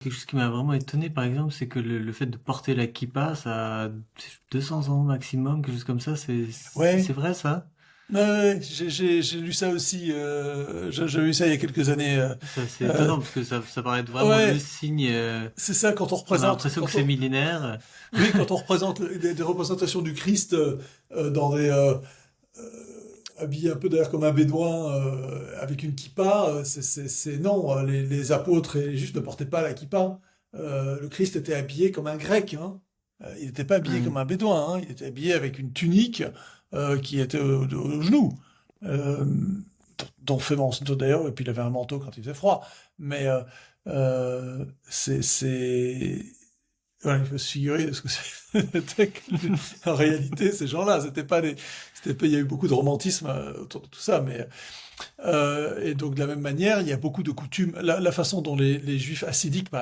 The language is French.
Quelque chose qui m'a vraiment étonné, par exemple, c'est que le fait de porter la kippa, ça a 200 ans maximum, quelque chose comme ça, c'est Ouais, vrai ça? ouais, ouais, j'ai lu ça aussi. J'ai lu ça il y a quelques années. Ça, c'est Euh, étonnant parce que ça paraît être vraiment le ouais, signe, c'est ça quand on on a représente, l'impression que c'est millénaire. oui, quand on représente des représentations du Christ dans des habillé un peu d'ailleurs comme un bédouin avec une kippa, non. Les apôtres et les juifs ne portaient pas la kippa. Le Christ était habillé comme un grec, hein. Il n'était pas habillé comme Hmm. un bédouin, hein. Il était habillé avec une tunique qui était au genou, euh, dont fait mention d'ailleurs, et puis il avait un manteau quand il faisait froid. Mais c'est voilà, il faut se figurer ce que c'était en réalité, ces gens-là, c'était pas, il y a eu beaucoup de romantisme autour de tout ça, mais et donc de la même manière, il y a beaucoup de coutumes. La façon dont les Juifs hassidiques, par